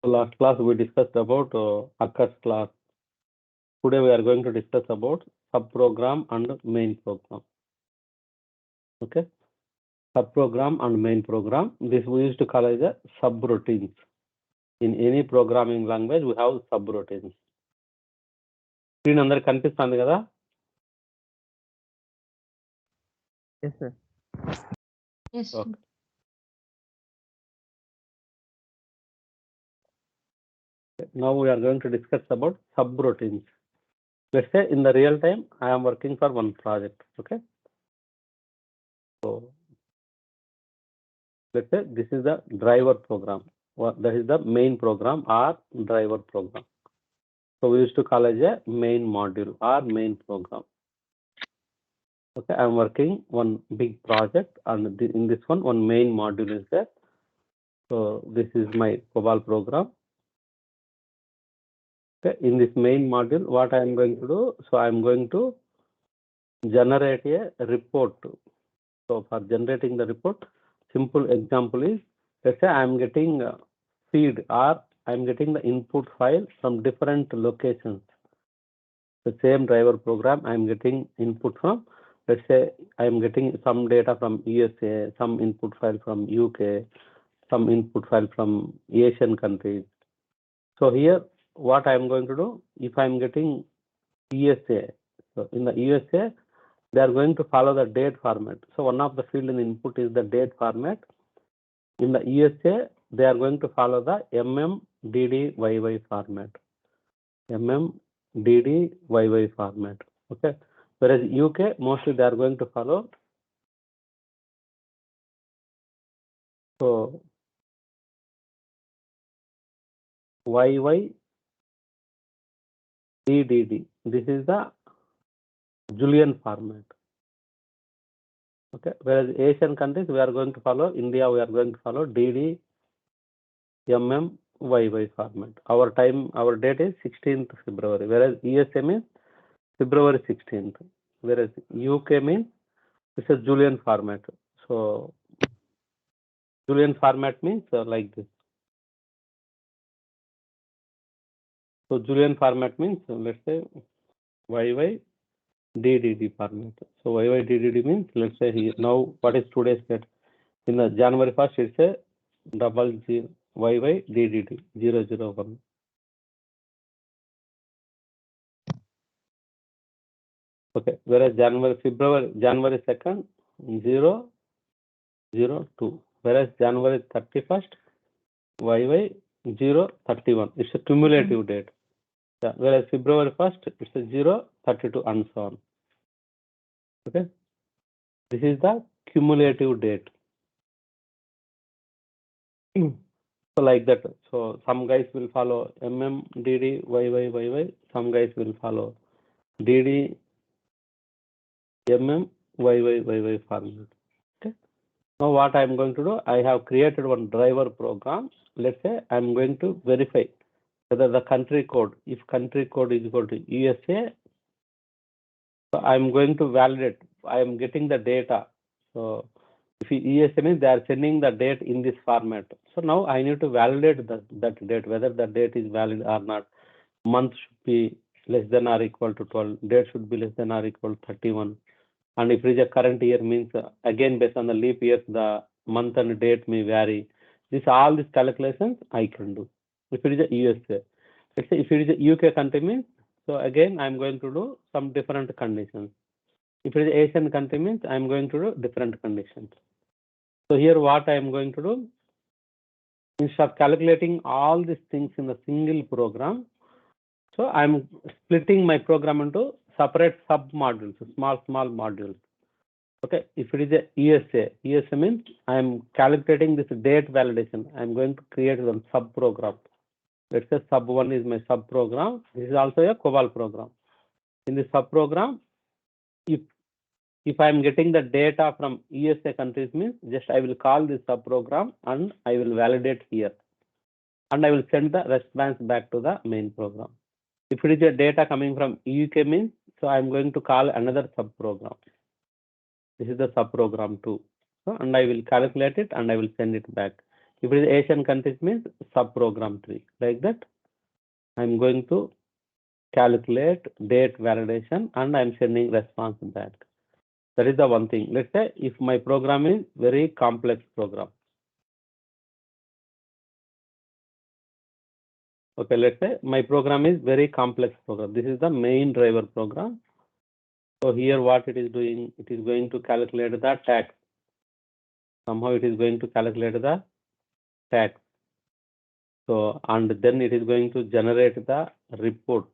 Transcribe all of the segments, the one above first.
Last class we discussed about occurs class. Today we are going to discuss about subprogram and main program. Okay, subprogram and main program. This we used to call as a subroutines. In any programming language we have subroutines. Screen అందరికి కనిపిస్తుంది కదా? Yes, sir. Yes. Okay. Now we are going to discuss about subroutines. Let's say in the real time I am working for one project. Okay, so let's say this is the driver program. That is the main program or driver program. So we used to call it a main module or main program. Okay, I'm working one big project, and in this one main module is there. So this is my COBOL program. Okay, in this main module, what I am going to do? So I am going to generate a report. So for generating the report, simple example is, let's say I am getting feed or I am getting the input file from different locations. The same driver program I am getting input from. Let's say I am getting some data from USA, some input file from UK, some input file from Asian countries. So here what I am going to do, if I am getting USA, so in the USA they are going to follow the date format. So one of the field in input is the date format. In the USA they are going to follow the MMDDYY format. MMDDYY format. Okay, whereas UK mostly they are going to follow so YYDDD. This is the Julian format. Okay, whereas Asian countries we are going to follow, India we are going to follow DDMMYY format. Our date is 16th February, whereas USA means February 16th, whereas UK means it's a Julian format. So Julian format means like this. So Julian format means let's say YYDDD format. So YYDDD means, let's say here, now what is today's date? In the January 1st it's a YYDDD 001. Okay, whereas January 2nd 002, whereas January 31st YY 031. It's a cumulative date. Yeah, whereas February 1st it's a 032 and so on. Okay, this is the cumulative date. So like that. So some guys will follow MMDDYYYY, some guys will follow DDMMYYYY format. Okay, now what I am going to do, I have created one driver program. Let's say I am going to verify whether the country code, if country code is equal to USA, so I am going to validate, I am getting the data. So if USA means they are sending the date in this format. So now I need to validate that date, whether the date is valid or not. Month should be less than or equal to 12, date should be less than or equal to 31. And if it is a current year means again based on the leap years, the month and date may vary. All these calculations I can do. If it is a USA, let's say if it is a UK country means, so again I am going to do some different conditions. If it is Asian country means I am going to do different conditions. So here what I am going to do, instead of calculating all these things in a single program, so I am splitting my program into separate sub modules, small modules. Okay, if it is a USA means I am calculating this date validation. I am going to create one sub program. Let's say sub 1 is my sub program. This is also a COBOL program. In this sub program, if I am getting the data from USA countries means, just I will call this sub program and I will validate here, and I will send the response back to the main program. If it is a data coming from UK means, so I am going to call another sub program. This is the sub program 2. So, and I will calculate it and I will send it back. If it is Asian countries means sub-program tree. Like that, I'm going to calculate date validation and I'm sending response back. That is the one thing. Let's say if my program is very complex program. Okay, let's say my program is very complex program. This is the main driver program. So here what it is doing, it is going to calculate the tax. Somehow it is going to calculate the tax. So, and then it is going to generate the report.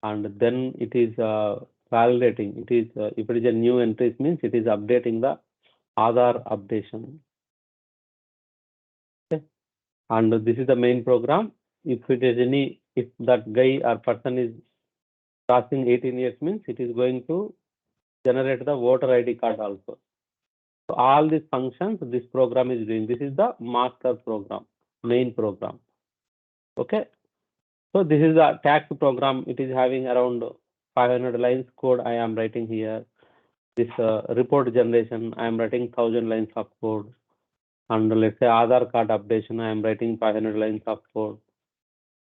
And then it is validating. It is, if it is a new entry, means it is updating the Aadhaar updation. Okay. And this is the main program. If it is any, if that guy or person is crossing 18 years, means it is going to generate the voter ID card also. So all these functions this program is doing. This is the master program, main program. Okay. So this is the tax program. It is having around 500 lines code I am writing here. This report generation, I am writing 1000 lines of code. And let's say Aadhaar card updation, I am writing 500 lines of code.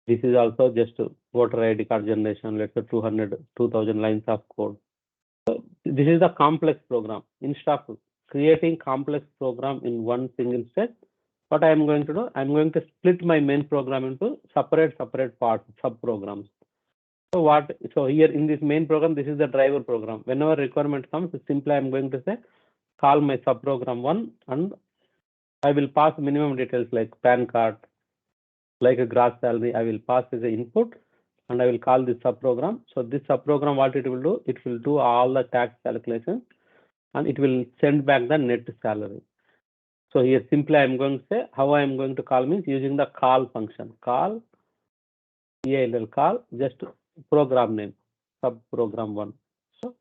This is also just voter ID card generation, let's say 2000 lines of code. So this is the complex program. Instead of creating complex program in one single step, what I am going to do, I am going to split my main program into separate parts, sub-programs. So here in this main program, this is the driver program. Whenever requirement comes, simply I am going to say, call my sub-program 1 and I will pass minimum details like PAN card, like a gross salary, I will pass as an input and I will call this sub-program. So this sub-program, what it will do, it will do all the tax calculations and it will send back the net salary. So here simply I am going to say how I am going to call means using the call function. Call, call, just program name, sub-program 1. So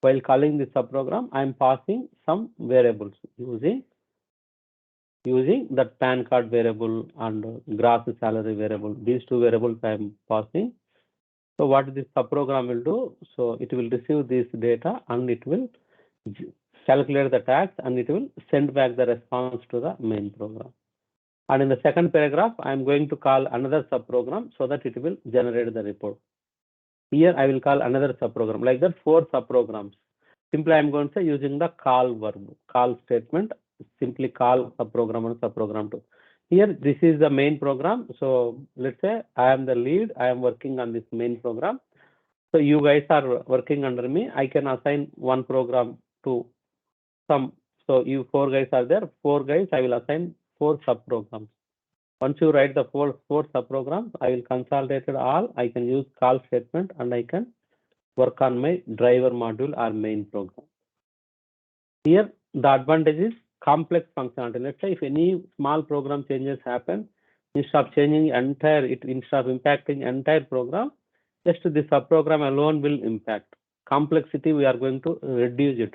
while calling this sub-program, I am passing some variables using that PAN card variable and gross salary variable. These two variables I am passing. So what this subprogram will do, so it will receive this data and it will calculate the tax and it will send back the response to the main program. And in the second paragraph, I am going to call another subprogram so that it will generate the report. Here I will call another subprogram, like that 4 subprograms. Simply I am going to say using the call verb, call statement, simply call subprogram and subprogram 2. Here, this is the main program. So let's say I am the lead. I am working on this main program. So you guys are working under me. I can assign one program to some. So you 4 guys are there. 4 guys, I will assign 4 subprograms. Once you write the 4 subprograms, I will consolidate it all. I can use call statement and I can work on my driver module or main program. Here, the advantage is complex functionality. Let's say if any small program changes happen, instead of changing instead of impacting entire program, just the subprogram alone will impact. Complexity, we are going to reduce it.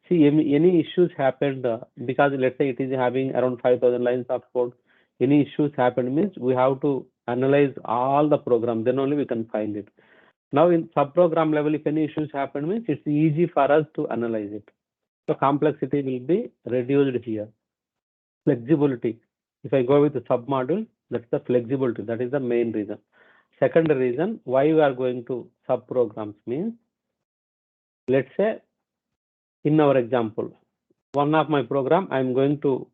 See, any issues happened because let's say it is having around 5000 lines of code. Any issues happened means we have to analyze all the program, then only we can find it. Now in subprogram level, if any issues happen means it's easy for us to analyze it. So complexity will be reduced here. Flexibility. If I go with the submodule, that's the flexibility. That is the main reason. Second reason why we are going to subprograms means, let's say in our example, one of my program, I'm going to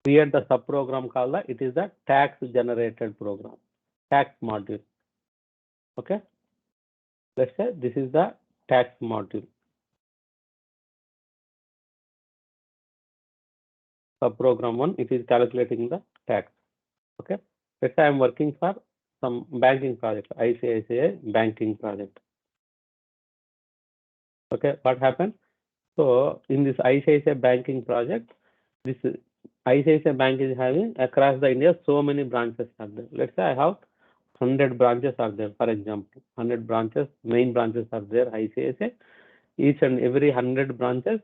create the subprogram called it is the tax generated program, tax module. Okay. Let's say this is the tax module. Subprogram 1, it is calculating the tax. Okay. Let's say I'm working for some banking project, ICICI banking project. Okay, what happened? So in this ICICI banking project, this ICICI bank is having across the India so many branches are there. Let's say I have 100 branches are there, for example, 100 branches, main branches are there, ICICI. Each and every 100 branches,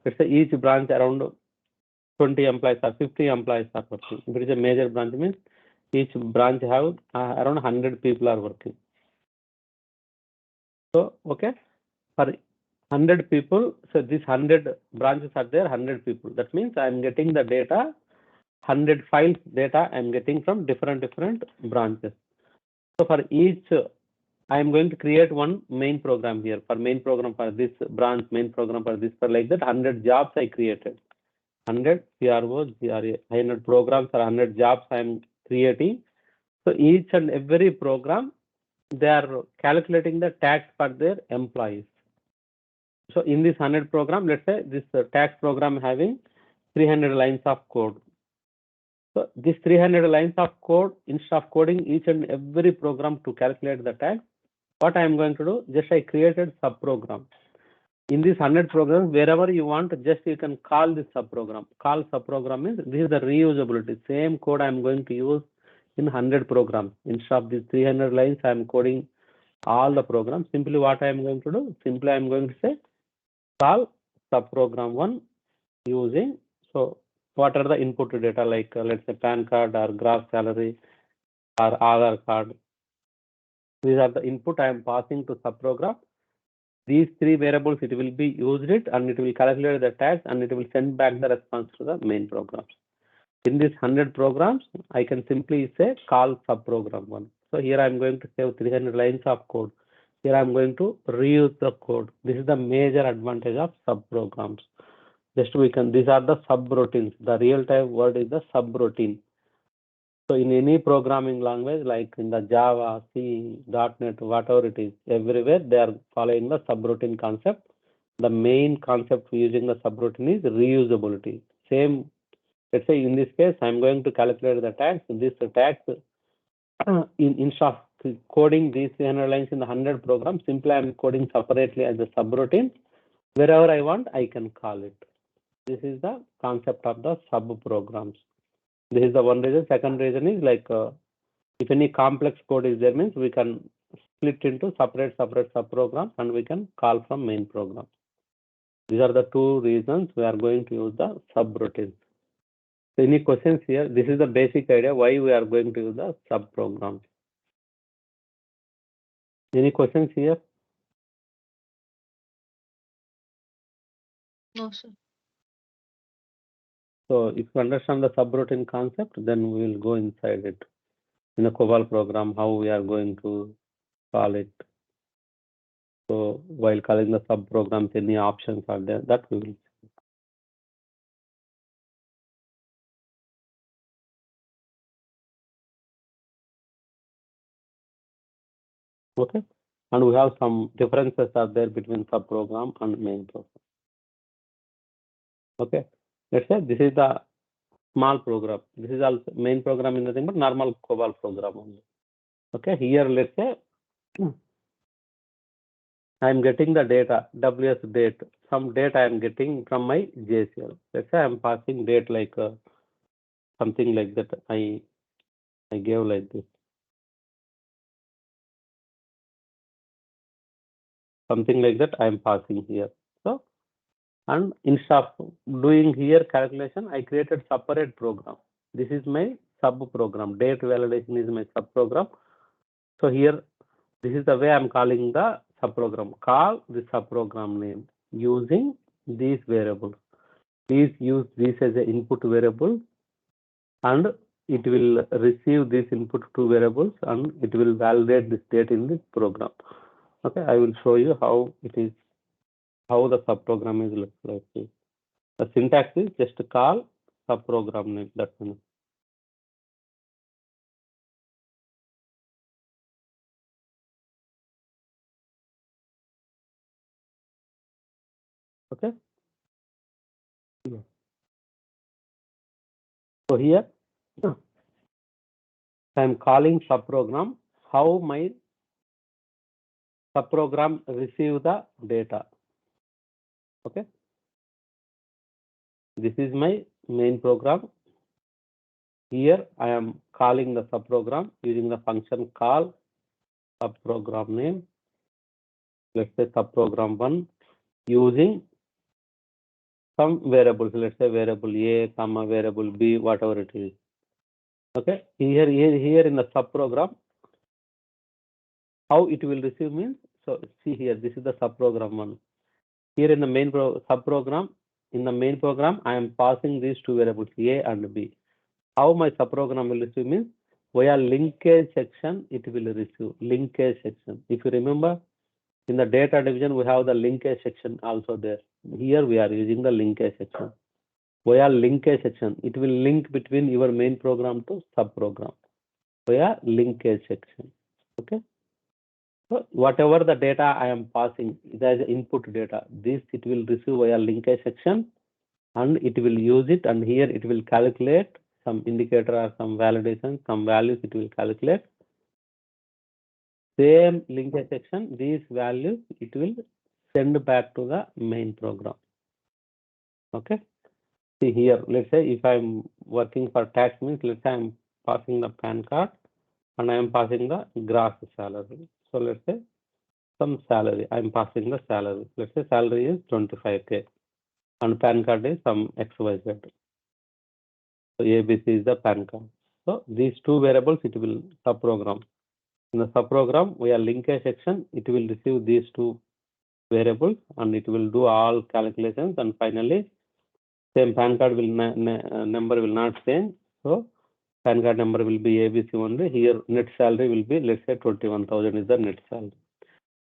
let's say each branch around 20 employees or 50 employees are working. If it is a major branch means each branch have around 100 people are working. So, okay, for 100 people, so this 100 branches are there, 100 people. That means I am getting the data 100 files data I'm getting from different branches. So for each, I am going to create one main program here. For main program for this branch, main program for this, for like that 100 jobs I created. 100 CRO, GRA, 100 programs or 100 jobs I am creating. So each and every program, they are calculating the tax for their employees. So in this 100 program, let's say this tax program having 300 lines of code. So this 300 lines of code, instead of coding each and every program to calculate the tax, what I am going to do, just I created subprogram. In this 100 programs, wherever you want, just you can call this subprogram. Call subprogram means this is the reusability. Same code I am going to use in 100 programs. Instead of these 300 lines, I am coding all the programs. Simply what I am going to do, simply I am going to say call subprogram 1 using, so what are the input data like let's say PAN card or gross salary or Aadhaar card. These are the input I am passing to subprogram. These three variables, it will be used it and it will calculate the tax and it will send back the response to the main programs. In this 100 programs, I can simply say call subprogram 1. So here I am going to save 300 lines of code. Here I am going to reuse the code. This is the major advantage of subprograms. Just we can, these are the subroutines. The real-time word is the subroutine. So in any programming language, like in the Java, C, .NET, whatever it is, everywhere they are following the subroutine concept. The main concept using the subroutine is reusability. Same, let's say in this case, I'm going to calculate the tax. This tax, instead of coding these 300 lines in the 100 program, simply I'm coding separately as a subroutine. Wherever I want, I can call it. This is the concept of the subprograms. This is the one reason. Second reason is like if any complex code is there, means we can split into separate subprograms and we can call from main program. These are the two reasons we are going to use the subroutines. So any questions here? This is the basic idea why we are going to use the subprograms. Any questions here? No, sir. So if you understand the subroutine concept, then we will go inside it. In the COBOL program, how we are going to call it. So while calling the subprograms, any options are there, that we will see. Okay, and we have some differences are there between subprogram and main program. Okay, let's say this is the small program. This is also main program in nothing but normal COBOL program only. Okay, here let's say I am getting the data, WS date. Some date I am getting from my JCL. Let's say I am passing date like something like that. I gave like this. Something like that I am passing here. So, and instead of doing here calculation, I created separate program. This is my sub program. Date validation is my sub program. So here, this is the way I'm calling the sub program. Call the sub program name using these variables. Please use this as an input variable and it will receive this input two variables and it will validate this date in this program. Okay, I will show you how it is, how the subprogram is looks like. The syntax is just call subprogram name. That's enough. Okay. Yeah. So here I am calling subprogram. How my subprogram receive the data. Okay. This is my main program. Here I am calling the subprogram using the function call subprogram name. Let's say subprogram 1 using some variables. Let's say variable A, comma variable B, whatever it is. Okay. Here in the subprogram, how it will receive means. So see here, this is the subprogram 1. Here in the main subprogram, in the main program, I am passing these two variables A and B. How my subprogram will receive means via linkage section it will receive linkage section. If you remember, in the data division we have the linkage section also there. Here we are using the linkage section. Via linkage section, it will link between your main program to subprogram via linkage section. Okay. So whatever the data I am passing as input data, this it will receive via linkage section, and it will use it, and here it will calculate some indicator or some validation, some values it will calculate. Same linkage section, these values it will send back to the main program. Okay. See here, let's say if I'm working for tax means, let's say I'm passing the PAN card and I am passing the gross salary. So let's say some salary, I'm passing the salary. Let's say salary is 25K and PAN card is some XYZ. So ABC is the PAN card. So these two variables it will subprogram. In the subprogram, via linkage section, it will receive these two variables and it will do all calculations, and finally same PAN card will number will not change. So PAN card number will be ABC only. Here net salary will be, let's say 21,000 is the net salary.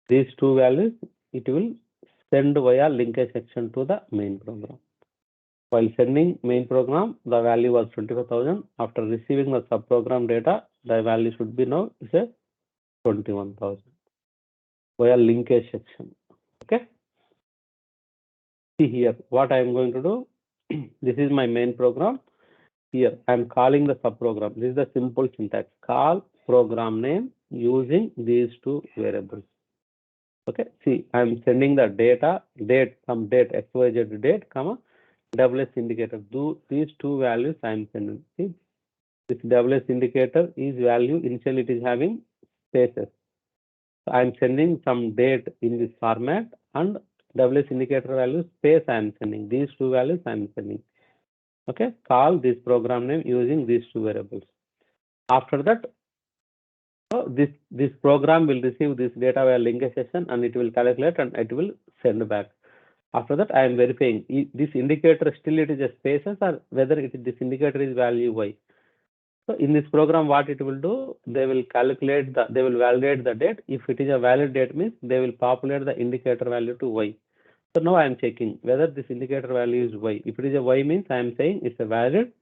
These two values it will send via linkage section to the main program. While sending main program, the value was 25,000. After receiving the subprogram data, the value should be now is a 21,000 via linkage section. Okay. See here what I am going to do. This is my main program. Here I am calling the subprogram. This is the simple syntax. Call program name using these two variables. Okay. See, I am sending the data, some date, XYZ date, comma, WS indicator. These two values I am sending. See, this WS indicator is value. Initially, it is having spaces. So I am sending some date in this format, and WS indicator value space I am sending. These two values I am sending. Okay. Call this program name using these two variables. After that, this program will receive this data via linkage section, and it will calculate and it will send back. After that, I am verifying this indicator still it is a spaces or whether this indicator is value Y. So in this program, what it will do, they will calculate they will validate the date. If it is a valid date means they will populate the indicator value to Y. So now I am checking whether this indicator value is Y. If it is a Y means I am saying it's a valid,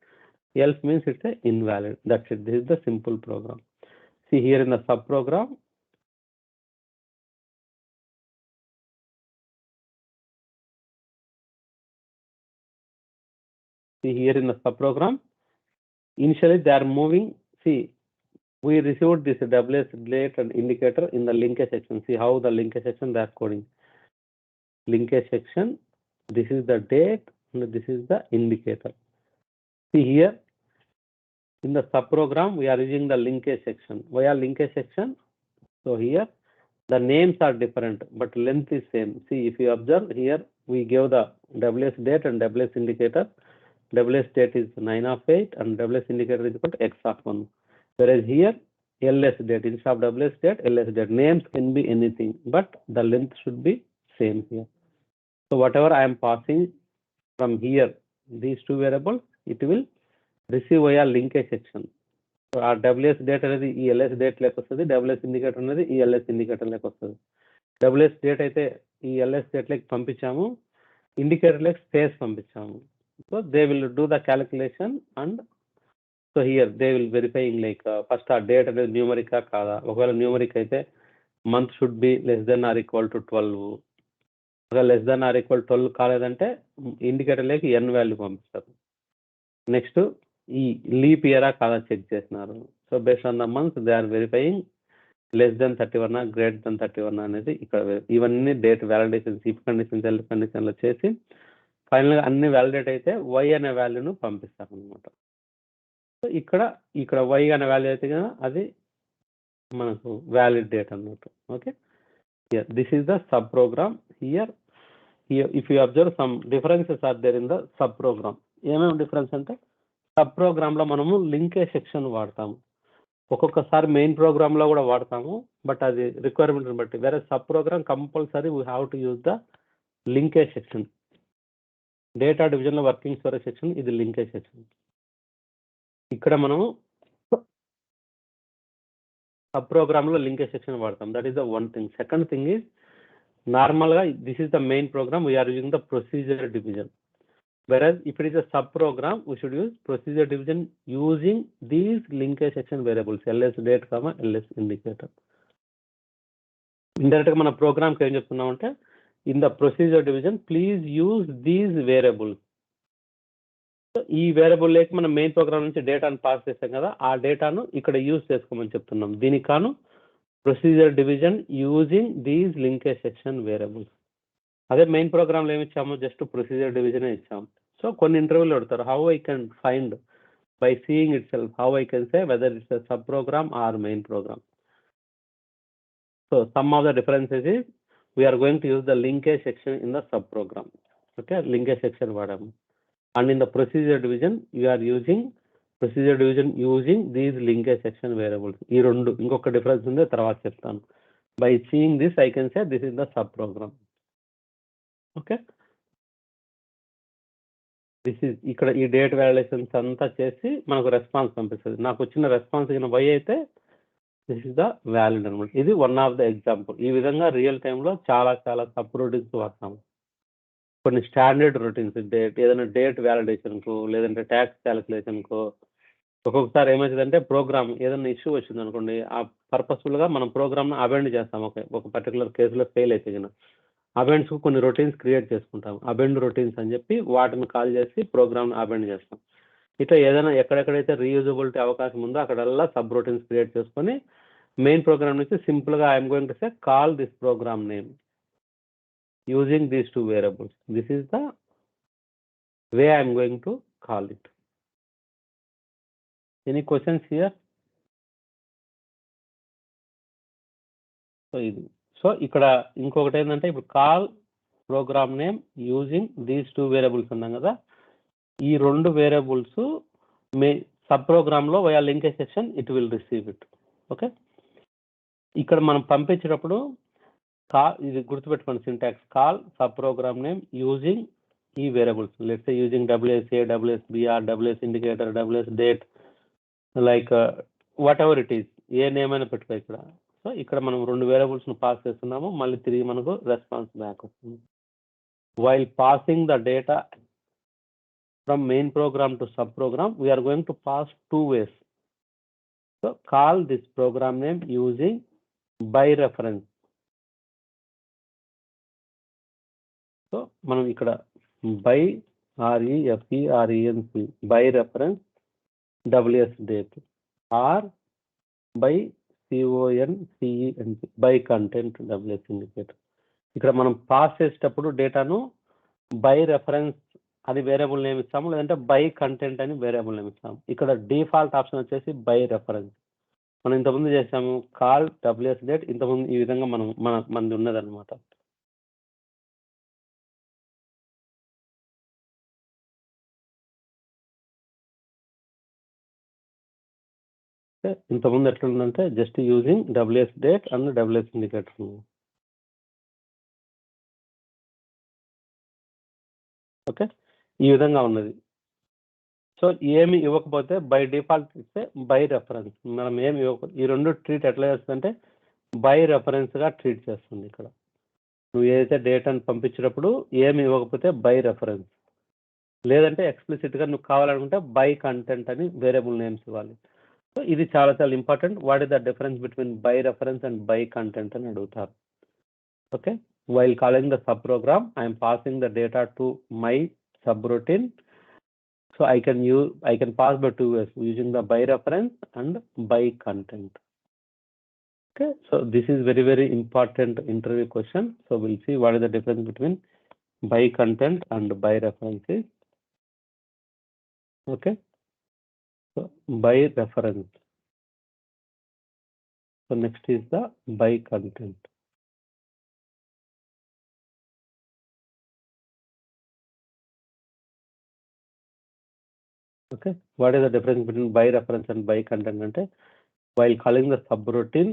else means it's a invalid. That's it. This is the simple program. See here in the subprogram. See here in the subprogram. Initially they are moving. See, we received this WS date and indicator in the linkage section. See how the linkage section they are coding. Linkage section. This is the date and this is the indicator. See here in the subprogram we are using the linkage section. Via linkage section. So here the names are different, but length is same. See, if you observe here, we give the WS date and WS indicator. WS date is 9 of 8 and WS indicator is equal to X of 1. Whereas here, LS date, instead of WS date, LS date. Names can be anything, but the length should be same here. So whatever I am passing from here, these two variables, it will receive via linkage section. So our WS date అనేది ఈ LS date లేక వస్తుంది, WS indicator అనేది ఈ LS indicator లేక వస్తుంది. WS date అయితే ఈ LS date లేక పంపించాము, indicator లేక space పంపించాము. So they will do the calculation, and so here they will verifying like first our date అనేది న్యూమరిక్ కాదా. ఒకవేళ న్యూమరిక్ అయితే month should be less than or equal to 12. ఒకవేళ less than or equal to 12 కాలేదంటే indicator లేక n value పంపిస్తారు. Next ఈ leap ఇయరా కాదా చెక్ చేస్తున్నారు. So based on the month they are verifying less than 31 greater than 31 అనేది ఇక్కడ ఇవన్నీ date validations if condition self condition చేసి ఫైనల్గా అన్ని వ్యాలిడేట్ అయితే వై అనే వాల్యూను పంపిస్తారు అనమాట. సో ఇక్కడ వై అనే వాల్యూ అయితే కదా అది మనకు వ్యాలిడ్ డేట్ అన్నట్టు. Okay, this is the sub program. Here if you observe some differences are there in the sub program. ఏమేమి డిఫరెన్స్ అంటే సబ్ ప్రోగ్రామ్లో మనము లింకేజ్ సెక్షన్ వాడతాము, ఒక్కొక్కసారి మెయిన్ ప్రోగ్రామ్లో కూడా వాడతాము, బట్ అది రిక్వైర్మెంట్ని బట్టి. వేరే sub program compulsory we have to use the linkage section. Data డివిజన్లో వర్కింగ్ స్టోరేజ్ సెక్షన్ ఇది లింకేజ్ సెక్షన్. ఇక్కడ మనము సబ్ ప్రోగ్రామ్ లో లింకేజ్ సెక్షన్ వాడతాం. That is the one thing. Second thing is normal గా this is the main program, we're using the procedure division. Whereas if it is a sub program, we should use procedure division using these linkage section variables, ls date, ls indicator. Indirect మన program కి ఏం చెప్తున్నామంటే, in the procedure division please use these variables. ఈ variable లేక మనం main program నుంచి డేటాను pass చేస్తాం కదా, ఆ డేటాను ఇక్కడ యూజ్ చేసుకోమని చెప్తున్నాం. దీనికి కాను procedure division using these linkage section variables. అదే మెయిన్ ప్రోగ్రామ్లో ఏమి ఇచ్చాము, జస్ట్ ప్రొసీజర్ డివిజనే ఇచ్చాము. సో కొన్ని ఇంటర్వ్యూలు అడుగుతారు, how I can find by seeing itself, how I can say whether it's a sub program or main program. So some of the differences is we're going to use the linkage section in the sub program. Okay, linkage section వాడాము. And in the procedure division you're using procedure division using these linkage section variables. ఈ రెండు ఇంకొక difference ఉంది, తర్వాత చెప్తాను. By seeing this I can say this is the sub program. Okay, this is ఇక్కడ ఈ date valuations అంతా చేసి మనకు రెస్పాన్స్ పంపిస్తుంది. నాకు వచ్చిన రెస్పాన్స్ కింద వై అయితే దిస్ ఇస్ ద వ్యాలిడ్ అనమాట. ఇది వన్ ఆఫ్ ద ఎగ్జాంపుల్. ఈ విధంగా రియల్ టైంలో చాలా చాలా సబ్ రొటీన్స్ వాడతాము. కొన్ని స్టాండర్డ్ రొటీన్స్, డేట్ ఏదైనా డేట్ వ్యాలిడేషన్కు, లేదంటే ట్యాక్స్ క్యాలిక్యులేషన్కు. ఒక్కొక్కసారి ఏమవుతుందంటే ప్రోగ్రామ్ ఏదైనా ఇష్యూ వచ్చింది అనుకోండి, ఆ పర్పస్ఫుల్గా మనం ప్రోగ్రామ్ను అబెండ్ చేస్తాం. ఒక పర్టికులర్ కేసులో ఫెయిల్ అయితే కనుక అబెండ్స్కు కొన్ని రొటీన్స్ క్రియేట్ చేసుకుంటాం. అబెండ్ రొటీన్స్ అని చెప్పి వాటిని కాల్ చేసి ప్రోగ్రామ్ని అబెండ్ చేస్తాం. ఇట్లా ఏదైనా ఎక్కడెక్కడైతే రీయూజబిలిటీ అవకాశం ఉందో అక్కడల్లా సబ్ రొటీన్స్ క్రియేట్ చేసుకొని మెయిన్ ప్రోగ్రామ్ నుంచి సింపుల్గా I'm going to say call this program name using these two variables. This is the way I am going to call it. Any questions here? So ఇక్కడ ఇంకొకటి ఏంటంటే, ఇప్పుడు call program name using these two variables ఉన్నాం కదా, ఈ రెండు variables sub ప్రోగ్రామ్లో via linkage section it will receive it. Okay, ఇక్కడ మనం పంపించేటప్పుడు ఇది గుర్తుపెట్టుకోండి syntax, call sub program name using ఈ variables. Let's say using WSA, WSBR, WS indicator, WS date, like whatever it is, ఏ name అయినా పెట్టుకో ఇక్కడ. సో ఇక్కడ మనం రెండు వేరియబుల్స్ను పాస్ చేస్తున్నాము, మళ్ళీ తిరిగి మనకు రెస్పాన్స్ బ్యాక్ వస్తుంది. While passing the data from main program to sub program we're going to pass two ways. So call this program name using by reference. So మనం ఇక్కడ by REFERENC by reference WS date or by CONCENT by content WS indicator. ఇక్కడ మనం pass చేసేటప్పుడు డేటాను by reference అని variable name ఇస్తాము, లేదంటే by content అని వేరియబుల్ నేమ్ ఇస్తాము. ఇక్కడ డిఫాల్ట్ ఆప్షన్ వచ్చేసి బై రెఫరెన్స్. మనం ఇంతకుముందు చేసాము కాల్ WS డేట్, ఇంతకుముందు ఈ విధంగా మనది ఉన్నదన్నమాట. ఇంతకుముందు ఎట్లుందంటే just using WS date and WS indicator. Okay, ఈ విధంగా ఉన్నది. సో ఏమి ఇవ్వకపోతే బై డిఫాల్ట్ ఇస్తే బై రెఫరెన్స్. మనం ఏమి ఇవ్వకపోతే ఈ రెండు ట్రీట్ ఎట్లా చేస్తుందంటే బై రెఫరెన్స్గా ట్రీట్ చేస్తుంది. ఇక్కడ నువ్వు ఏదైతే డేటాను పంపించేటప్పుడు ఏమి ఇవ్వకపోతే బై రెఫరెన్స్, లేదంటే ఎక్స్ప్లిసిట్గా నువ్వు కావాలనుకుంటే బై కంటెంట్ అని వేరియబుల్ నేమ్స్ ఇవ్వాలి. సో ఇది చాలా చాలా important. What is the difference between by reference and by content అని అడుగుతారు. Okay, while calling the sub program I'm passing the data to my sub routine. So I can pass by two ways, using the by reference and by content. Okay, so this is very very important interview question. So we'll see what is the difference between by content and by references. Okay, so by reference. So next is the by content. Okay, what is the difference between by reference and by content? Ante while calling the subroutine,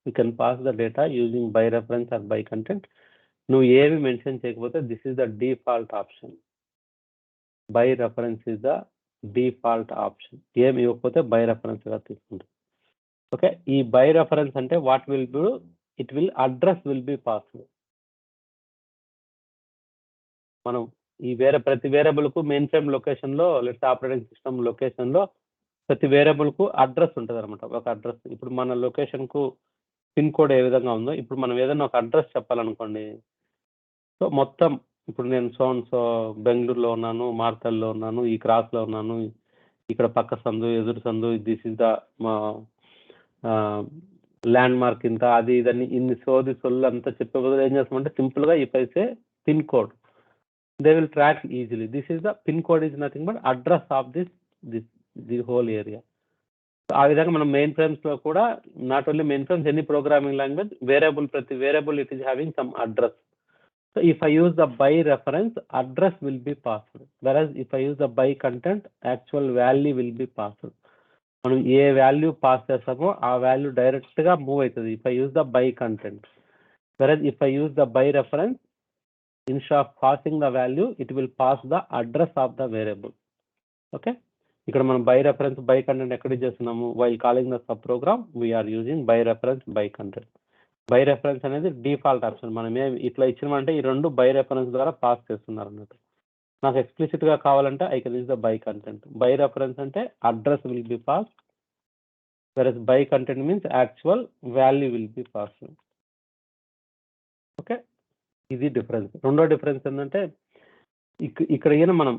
we can pass the data using by reference or by content. నువ్వు ఏమి mention చేయకపోతే this is the default option. By reference is the default option. ఏమి ఇవ్వకపోతే by reference గా తీసుకుంటాం. Okay, ఈ by reference అంటే what will do, it will address will be passed. మనం ఈ ప్రతి వేరియబుల్ కు మెయిన్ ఫ్రేమ్ లొకేషన్ లో లేకపోతే ఆపరేటింగ్ సిస్టమ్ లొకేషన్ లో ప్రతి వేరియబుల్ కు అడ్రస్ ఉంటుంది అనమాట. ఒక అడ్రస్, ఇప్పుడు మన లొకేషన్ కు పిన్ కోడ్ ఏ విధంగా ఉందో, ఇప్పుడు మనం ఏదైనా ఒక అడ్రస్ చెప్పాలనుకోండి, సో మొత్తం ఇప్పుడు నేను సో బెంగళూరులో ఉన్నాను, మార్తల్లో ఉన్నాను, ఈ క్రాస్ లో ఉన్నాను, ఇక్కడ పక్క సందు ఎదురు సందు, this is the land mark ఇంత, అది ఇదని ఇన్ని సొల్లు అంతా చెప్పే బదులు ఏం చేస్తామంటే సింపుల్ గా if I say pin code, they will track easily. This is the pin code is nothing but address of the whole area. So ఆ విధంగా మనం మెయిన్ ఫ్రేమ్స్ లో కూడా not only mainframes, any programming language ప్రతి variable it is having some address. So if I use the by reference, address will be passed, versus if I use the by content, actual value will be passed. మనం ఏ value pass చేస్తామో ఆ value direct గా move అవుతుంది if I use the by content. Versus if I use the by reference, instead of passing the value, it will pass the address of the variable. Okay, ఇక్కడ మనం by reference by content ఎక్కడ చేస్తున్నాము, while calling the sub program we are using by reference by content. By reference అనేది default option. మనం ఇట్లా ఇచ్చినామంటే ఈ రెండు by reference ద్వారా పాస్ చేస్తున్నారు అన్నట్టు. నాకు ఎక్స్ప్లిసిట్ గా కావాలంటే I can use the by content. By reference అంటే address will be pass, versus by content means actual value will be pass. Okay, ఇది డిఫరెన్స్. రెండో డిఫరెన్స్ ఏంటంటే ఇక్కడ ఈయన మనం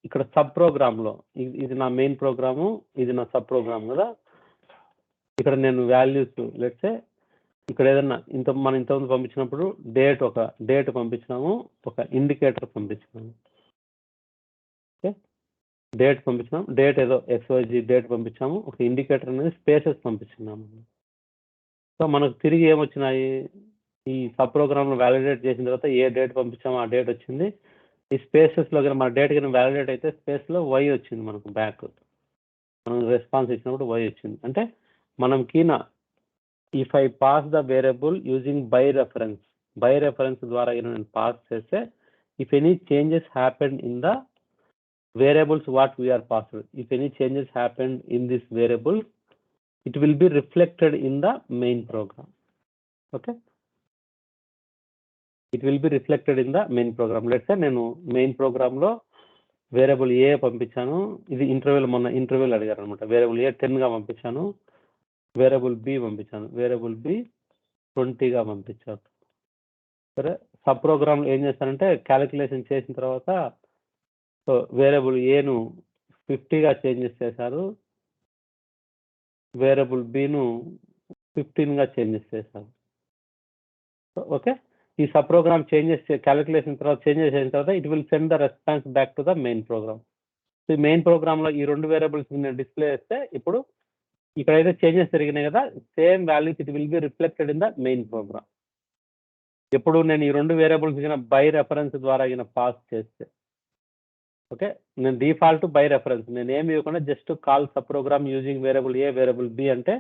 ఇక్కడ సబ్ ప్రోగ్రామ్ లో ఇది నా మెయిన్ ప్రోగ్రాము, ఇది నా సబ్ ప్రోగ్రామ్ కదా. ఇక్కడ నేను వాల్యూస్ లెట్సే ఇక్కడ ఏదన్నా మనం ఇంతకుముందు పంపించినప్పుడు డేట్ పంపించినాము, ఒక ఇండికేటర్ పంపించినాము. ఓకే, డేట్ పంపించినాము, డేట్ ఏదో XYZ డేట్ పంపించాము, ఒక ఇండికేటర్ అనేది స్పేసెస్ పంపించినాము. సో మనకు తిరిగి ఏమొచ్చినాయి, ఈ సబ్ ప్రోగ్రామ్ లో వ్యాలిడేట్ చేసిన తర్వాత ఏ డేట్ పంపించామో ఆ డేట్ వచ్చింది. ఈ స్పేసెస్ లో మన డేట్ కింద వ్యాలిడేట్ అయితే స్పేస్ లో Y వచ్చింది మనకు బ్యాక్. మనం రెస్పాన్స్ ఇచ్చినప్పుడు Y వచ్చింది. అంటే మనం కీన if I pass the variable using by reference ద్వారా నేను పాస్ చేస్తే, if any changes happen in the variables what we're passed, if any changes happen in this variable, it will be reflected in the main program. Okay, it will be reflected in the main program. Let's నేను main program లో variable A పంపించాను, ఇది మొన్న ఇంటర్వ్యూలు అడిగారు అనమాట. Variable ఏ 10 గా పంపించాను, వేరియబుల్ బి పంపించాను, వేరియబుల్ బి 20 గా పంపించాను. సరే, సబ్ ప్రోగ్రామ్ ఏం చేస్తానంటే క్యాలిక్యులేషన్ చేసిన తర్వాత సో వేరియబుల్ ఏను 50గా చేంజెస్ చేశారు, వేరియబుల్ బిను 15గా చేంజెస్ చేశారు. ఓకే, ఈ సబ్ ప్రోగ్రామ్ చేంజెస్ క్యాలిక్యులేషన్ తర్వాత చేంజెస్ అయిన తర్వాత it will send the response back to the main program. So ఈ మెయిన్ ప్రోగ్రామ్ లో ఈ రెండు వేరియబుల్స్ నేను డిస్ప్లే చేస్తే, ఇప్పుడు ఇక్కడైతే చేంజెస్ జరిగినాయి కదా, same values it will be reflected in the main program. ఎప్పుడు నేను ఈ రెండు వేరియబుల్స్ బై రెఫరెన్స్ ద్వారా పాస్ చేస్తే, ఓకే, నేను డిఫాల్ట్ బై రెఫరెన్స్, నేను ఏమి ఇవ్వకుండా just call sub program using variable A variable B అంటే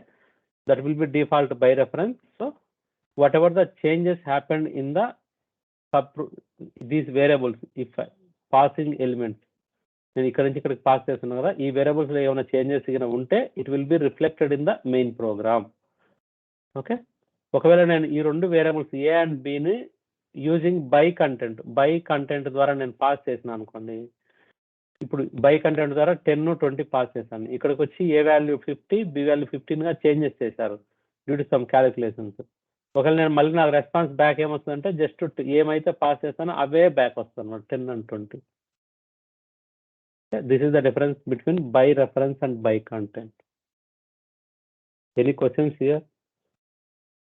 that will be default by reference. So whatever the changes happened in the these variables, if passing elements, నేను ఇక్కడ నుంచి ఇక్కడికి pass చేస్తున్నాను కదా, ఈ వేరియబుల్స్ లో ఏమైనా చేంజెస్ ఉంటే it will be reflected in the main program. Okay, ఒకవేళ నేను ఈ రెండు వేరియబుల్స్ ఏ అండ్ బిని యూజింగ్ బై కంటెంట్ ద్వారా నేను పాస్ చేసినా అనుకోండి, ఇప్పుడు బై కంటెంట్ ద్వారా 10, 20 పాస్ చేశాను. ఇక్కడికి వచ్చి ఏ వాల్యూ 50, బి వాల్యూ 15గా చేంజెస్ చేశారు డ్యూ టు సమ్ క్యాలిక్యులేషన్స్. ఒకవేళ నేను మళ్ళీ నాకు రెస్పాన్స్ బ్యాక్ ఏమొస్తుందంటే జస్ట్ ఏమైతే పాస్ చేస్తానో అవే బ్యాక్ వస్తుంది అన్నమాట, 10 and 20. This is the difference between by reference and by content. Any questions here?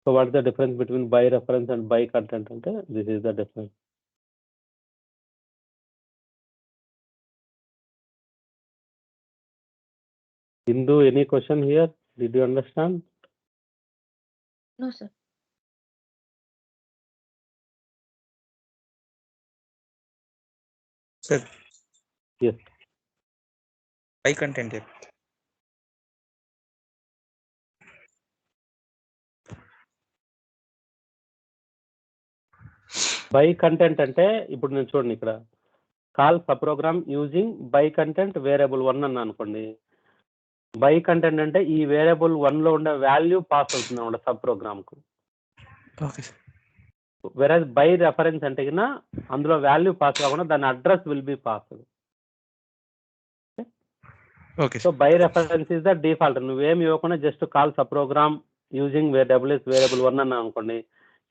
So what is the difference between by reference and by content అంటే this is the difference. Hindu, any question here? Did you understand? No, sir. Sir, Yes. by content. By content అంటే ఇప్పుడు నేను చూడండి, ఇక్కడ call sub program using by content variable 1 అన్నా అనుకోండి. By content అంటే ఈ వేరియబుల్ 1 లో ఉండే వాల్యూ పాస్ అవుతుంది అన్నమాట సబ్ ప్రోగ్రామ్ కు. Okay sir. Whereas by reference అంటే కింద అందులో వాల్యూ పాస్ కాకుండా దాని address will be pass. Okay so sir. By reference is the default. నువ్వేం ఇవ్వకుండా just call sub program using WS variable 1 అన్నా అనుకోండి,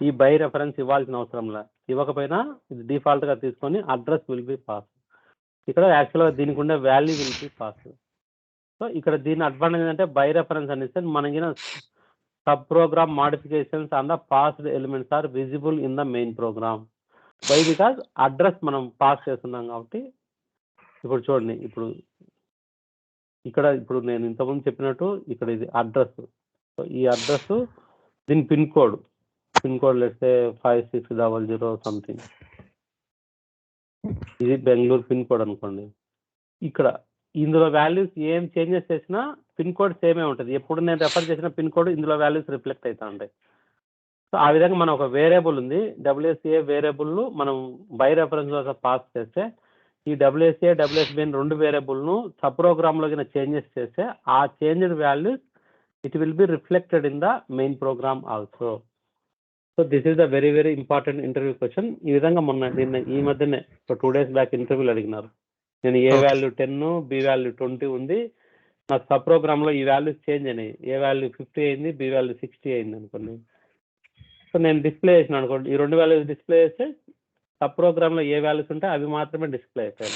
ఈ బై రెఫరెన్స్ ఇవ్వాల్సిన అవసరంలా. ఇవ్వకపోయినా ఇది డిఫాల్ట్ గా తీసుకొని అడ్రస్ విల్ బి పాస్. ఇక్కడ యాక్చువల్గా దీనికి ఉండే value will be pass. So ఇక్కడ దీని అడ్వాంటేజ్ ఏంటంటే బై రెఫరెన్స్ అనేసి మనకి sub program modifications on the passed elements are visible in the main program. By because address మనం పాస్ చేస్తున్నాం కాబట్టి. ఇప్పుడు చూడండి, ఇప్పుడు నేను ఇంతకుముందు చెప్పినట్టు ఇక్కడ ఇది అడ్రస్. సో ఈ అడ్రస్ దీని పిన్ కోడ్ లెట్స్ 5600 సంథింగ్. ఇది బెంగళూరు పిన్ కోడ్ అనుకోండి. ఇక్కడ ఇందులో వాల్యూస్ ఏం చేంజెస్ చేసినా పిన్ కోడ్ సేమే ఉంటుంది. ఎప్పుడు నేను రెఫర్ చేసిన పిన్ కోడ్ ఇందులో వాల్యూస్ రిఫ్లెక్ట్ అవుతా ఉంటాయి. సో ఆ విధంగా మనం ఒక వేరియబుల్ ఉంది, డబ్ల్యూఎస్ఏ వేరియబుల్ మనం బై రెఫరెన్స్ ద్వారా పాస్ చేస్తే ఈ డబ్ల్యూఎస్ఏ డబ్ల్యూఎస్బి అని 2 వేరియబుల్ను సబ్ ప్రోగ్రామ్లో చేంజెస్ చేస్తే ఆ changed values it will be reflected in the main program also. So this is the very very important interview question. ఈ విధంగా నిన్న ఈ మధ్యనే 2 days బ్యాక్ ఇంటర్వ్యూలు అడిగినారు. నేను ఏ వాల్యూ 10 బి వాల్యూ 20 ఉంది, నాకు సబ్ ప్రోగ్రామ్లో ఈ వాల్యూస్ చేంజ్ అయినాయి. ఏ వాల్యూ 50 అయింది, బి వాల్యూ 60 అయింది అనుకోండి. సో నేను డిస్ప్లే చేసిన అనుకోండి, ఈ 2 వాల్యూస్ డిస్ప్లే చేస్తే సబ్ ప్రోగ్రామ్లో ఏ వాల్యూస్ ఉంటే అవి మాత్రమే డిస్ప్లే అవుతాయి.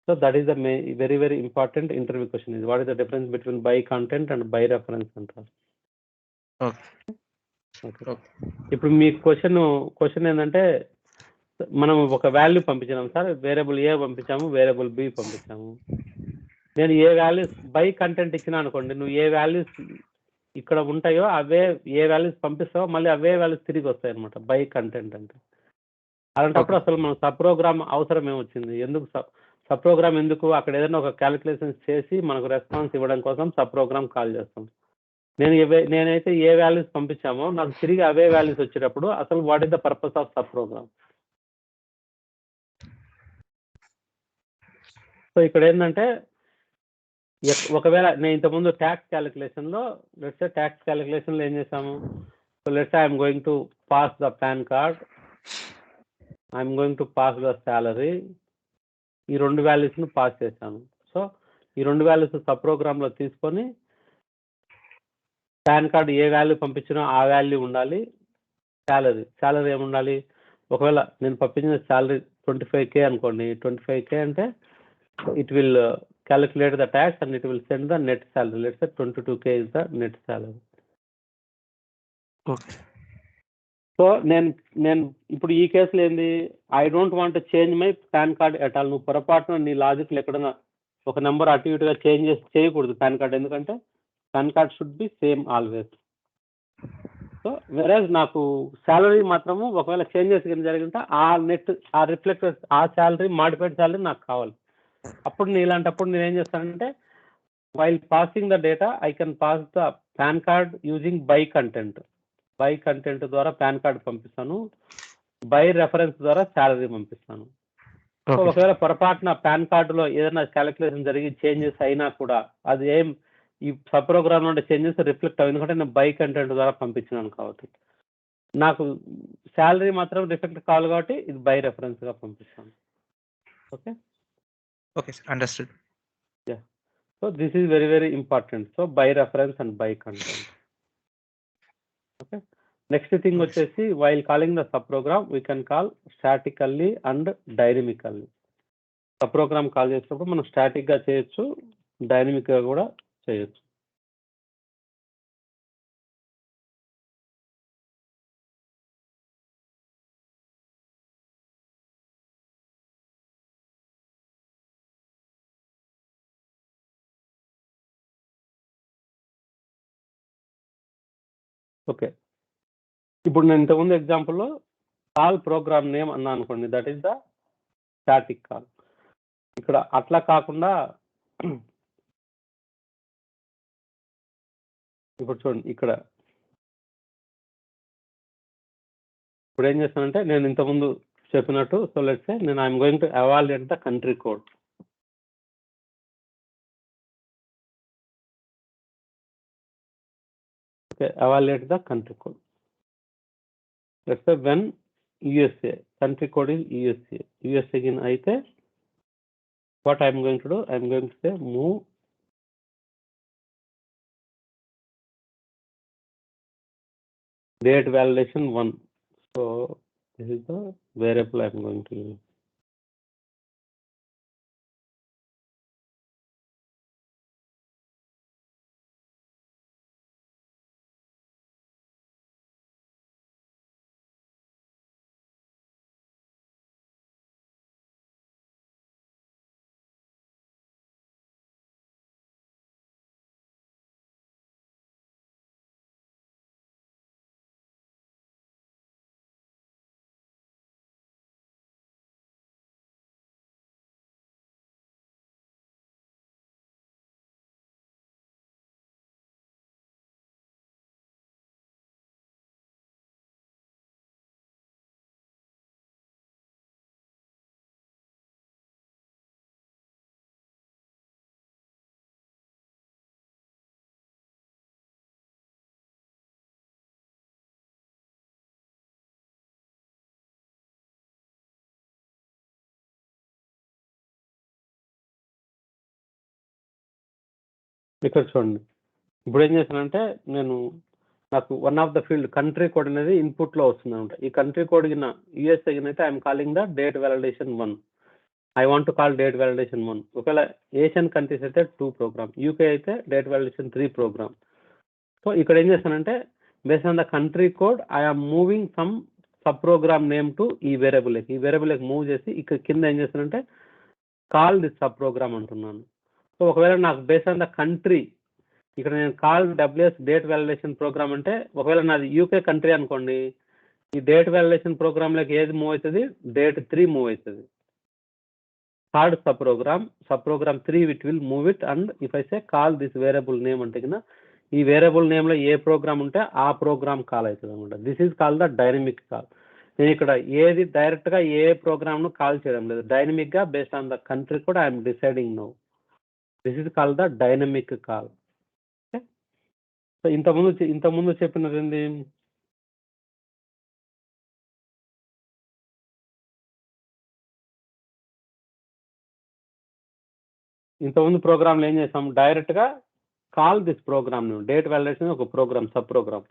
So that is the very very important interview question. ఇది what is the difference between by content and by reference అంటారు. ఇప్పుడు మీ క్వశ్చన్ ఏంటంటే, మనం ఒక వాల్యూ పంపించినాం సార్, వేరియబుల్ ఏ పంపించాము, వేరియబుల్ బి పంపించాము. నేను ఏ వాల్యూస్ బై కంటెంట్ ఇచ్చినా అనుకోండి, నువ్వు ఏ వాల్యూస్ ఇక్కడ ఉంటాయో అవే ఏ వాల్యూస్ పంపిస్తావో మళ్ళీ అవే వాల్యూస్ తిరిగి వస్తాయి అనమాట బై కంటెంట్ అంటే. అలాంటప్పుడు అసలు మనం సబ్ ప్రోగ్రామ్ అవసరం ఏమొచ్చింది, ఎందుకు సబ్ ప్రోగ్రామ్ ఎందుకు? అక్కడ ఏదైనా ఒక క్యాలిక్యులేషన్స్ చేసి మనకు రెస్పాన్స్ ఇవ్వడం కోసం సబ్ ప్రోగ్రామ్ కాల్ చేస్తాం. నేనైతే ఏ వాల్యూస్ పంపించామో నాకు తిరిగి అవే వాల్యూస్ వచ్చేటప్పుడు అసలు what is the purpose of sub program? So ఇక్కడ ఏంటంటే, ఒకవేళ నేను ఇంతకుముందు ట్యాక్స్ క్యాలిక్యులేషన్లో ఏం చేసాము, so let's I'm going to pass the PAN card, I'm going to pass the salary, ఈ 2 వాల్యూస్ను పాస్ చేశాను. సో ఈ 2 వాల్యూస్ సబ్ ప్రోగ్రామ్లో తీసుకొని పాన్ కార్డ్ ఏ వాల్యూ పంపించినా ఆ వాల్యూ ఉండాలి. శాలరీ ఏముండాలి, ఒకవేళ నేను పంపించిన శాలరీ 25K అనుకోండి, 25K అంటే it will calculate the tax and it will send the net salary. Let's say 22K is the net salary. Okay. So నేను ఇప్పుడు ఈ కేసులో ఏంది, I don't want change my pan card at all. నువ్వు పొరపాటున నీ లాజిక్లో ఎక్కడైనా ఒక నెంబర్ అటు ఇటుగా చేంజెస్ చేయకూడదు పాన్ కార్డ్, ఎందుకంటే pan card should be same always. So వెరాజ్ నాకు శాలరీ మాత్రము ఒకవేళ చేంజెస్ కింద జరిగింటే ఆ రిఫ్లెక్ట్ ఆ శాలరీ మాడిఫైడ్ శాలరీ నాకు కావాలి. అప్పుడు ఇలాంటప్పుడు నేను ఏం చేస్తానంటే, while passing the data I can pass the PAN card using by content ద్వారా పాన్ కార్డ్ పంపిస్తాను, బై రెఫరెన్స్ ద్వారా శాలరీ పంపిస్తాను. సో ఒకవేళ పొరపాటున పాన్ కార్డులో ఏదైనా క్యాలిక్యులేషన్ జరిగి చేంజెస్ అయినా కూడా అది ఈ సబ్ ప్రోగ్రామ్ నుండి చేంజెస్ రిఫ్లెక్ట్ అవ్వ, ఎందుకంటే నేను బై కంటెంట్ ద్వారా పంపించినాను కాబట్టి. నాకు శాలరీ మాత్రం రిఫ్లెక్ట్ కావాలి కాబట్టి ఇది బై రెఫరెన్స్గా పంపిస్తాను. Okay, sir. Understood. Yeah. So this is very very important. So by reference and by content. Okay. Next thing వచ్చేసి, while calling the subprogram we can call statically and dynamically. Subprogram call చేసినప్పుడు మనం static గా చేయొచ్చు, dynamic గా కూడా చేయొచ్చు. Okay, ఇప్పుడు నేను ఇంతకుముందు ఎగ్జాంపుల్లో కాల్ ప్రోగ్రామ్ నేమ్ అన్నా అనుకోండి, that is the static call. ఇక్కడ అట్లా కాకుండా ఇప్పుడు చూడండి, ఇప్పుడు ఏం చేస్తానంటే, నేను ఇంతకుముందు చెప్పినట్టు. సో లెట్స్ సే నేను I'm going to evaluate the country code. Okay, evaluate the country code. Let's say when USA, country code is USA. USA again అయితే what I'm going to do, I'm going to say move date validation 1. So this is the variable I'm going to use. ఇక్కడ చూడండి, ఇప్పుడు ఏం చేశానంటే నేను నాకు one of the field country code అనేది input లో వస్తుంది అనమాట. ఈ కంట్రీ కోడ్ కింద యూఎస్ఏ అయితే I'm calling the date validation 1. I want to call date validation 1. ఒకవేళ ఏషియన్ కంట్రీస్ అయితే 2 ప్రోగ్రామ్, యూకే అయితే డేట్ వ్యాలిడేషన్ 3 ప్రోగ్రామ్. సో ఇక్కడ ఏం చేస్తానంటే based on the country code I'm moving some sub program name to ఈ variable move చేసి ఇక్కడ కింద ఏం చేస్తానంటే కాల్ దిస్ సబ్ ప్రోగ్రామ్ అంటున్నాను. సో ఒకవేళ నాకు బేస్డ్ ఆన్ ద కంట్రీ ఇక్కడ నేను call WS date validation program అంటే ఒకవేళ నాది యూకే కంట్రీ అనుకోండి, ఈ డేట్ వ్యాలిడేషన్ ప్రోగ్రామ్లోకి ఏది మూవ్ అవుతుంది, డేట్ 3 మూవ్ అవుతుంది. Third sub program 3 it will move it. And if I say call this variable name అంటే కింద ఈ వేరియబుల్ నేమ్లో ఏ ప్రోగ్రామ్ ఉంటే ఆ ప్రోగ్రామ్ కాల్ అవుతుంది అనమాట. This is call the dynamic call. నేను ఇక్కడ ఏది డైరెక్ట్గా ఏ ప్రోగ్రామ్ను కాల్ చేయడం లేదు, డైనమిక్గా బేస్డ్ ఆన్ ద కంట్రీ కూడా I'm deciding no. This is call the dynamic call. So ఇంతకుముందు చెప్పినది ఏంది, ఇంతకుముందు ప్రోగ్రామ్లో ఏం చేస్తాం, డైరెక్ట్గా call this program date validation ఒక ప్రోగ్రామ్ సబ్ ప్రోగ్రామ్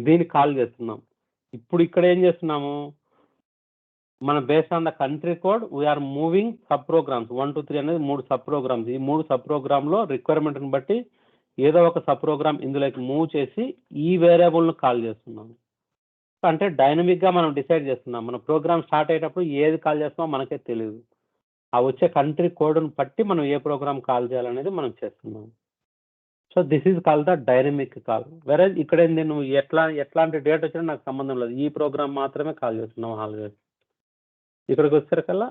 దీన్ని కాల్ చేస్తున్నాం. ఇప్పుడు ఇక్కడ ఏం చేస్తున్నాము, మన based on the country code we're moving sub programs 1, 2, 3 అనేది 3 సబ్ ప్రోగ్రామ్స్. ఈ 3 సబ్ ప్రోగ్రామ్లో రిక్వైర్మెంట్ని బట్టి ఏదో ఒక సబ్ ప్రోగ్రామ్ ఇందులోకి మూవ్ చేసి ఈ వేరియబుల్ను కాల్ చేస్తున్నాం. అంటే డైనమిక్గా మనం డిసైడ్ చేస్తున్నాం. మన ప్రోగ్రామ్ స్టార్ట్ అయ్యేటప్పుడు ఏది కాల్ చేస్తామో మనకే తెలియదు. ఆ వచ్చే కంట్రీ కోడ్ను బట్టి మనం ఏ ప్రోగ్రామ్ కాల్ చేయాలనేది మనం చేస్తున్నాం. So this is call the dynamic call. వేరే ఇక్కడ ఏంది, నువ్వు ఎట్లాంటి డేట్ వచ్చినా నాకు సంబంధం లేదు, ఈ ప్రోగ్రామ్ మాత్రమే కాల్ చేస్తున్నాం ఆల్వేస్. ఇక్కడికి వచ్చేసరికల్లా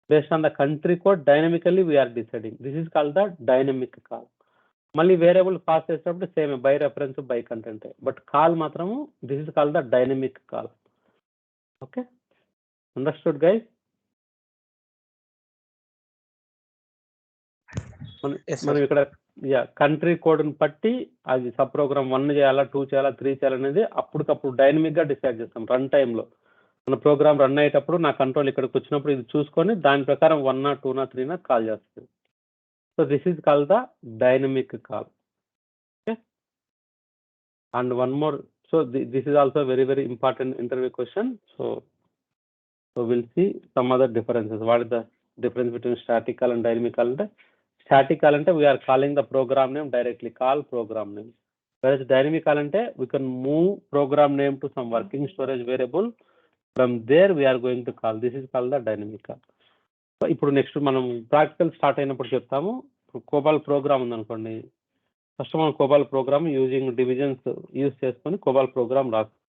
based on the country code dynamically we are deciding. This is call the dynamic call. మళ్ళీ వేరియబుల్ పాస్ చేసేటప్పుడు same by reference by content, but call మాత్రము this is call the dynamic call. Okay, understood guys? మనం ఇక్కడ country కోడ్ని బట్టి అది sub program 1 చేయాలా, 2 చేయాలా, 3 చేయాలనేది అప్పటికప్పుడు డైనమిక్గా డిసైడ్ చేస్తాం. రన్ టైంలో మన ప్రోగ్రామ్ రన్ అయ్యేటప్పుడు నా కంట్రోల్ ఇక్కడికి వచ్చినప్పుడు ఇది చూసుకొని దాని ప్రకారం 1, 2, 3 కాల్ చేస్తుంది. So this is call the dynamic call. Okay, and one more. So this is also very very important interview question. So will see some other differences. What is the difference between static call and dynamic call అంటే, static call అంటే we are calling the program name directly, call program name. Versus dynamic call అంటే we can move program name to some working storage variable, from there we are going to call. This is call the dynamic call. So ఇప్పుడు next మనం practical start అయినప్పుడు చెప్తాము. COBOL program ఉందనుకోండి, first మనం COBOL program using divisions use చేసుకొని COBOL program రాస్తాం.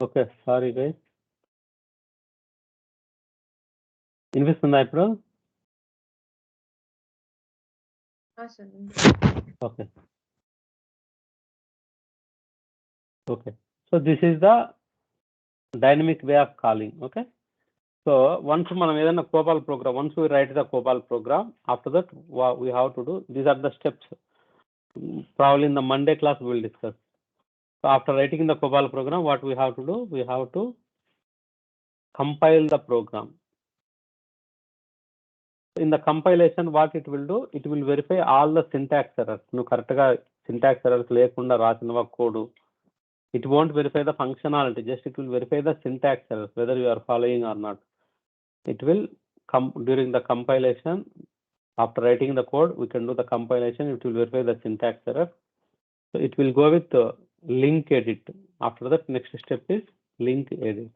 Okay, sorry guys. వినిపిస్తుందా ఇప్పుడు? sir. Okay. Okay. So this is the dynamic way of calling. Okay. So once మనం ఏదైనా COBOL program, once we write the COBOL program, after that what we have to do, these are the steps. Probably in the Monday class we will discuss. So after writing the COBOL program, what we have to do, we have to compile the program. In the compilation, what it will do, it will verify all the syntax errors. నువ్వు కరెక్ట్గా syntax errors లేకుండా రాసిన code, it won't verify the functionality, just it will verify the syntax errors, whether you are following or not. It will come during the compilation. After writing the code, we can do the compilation. It will verify the syntax error. So it will go with link edit. After that, next step is link edit.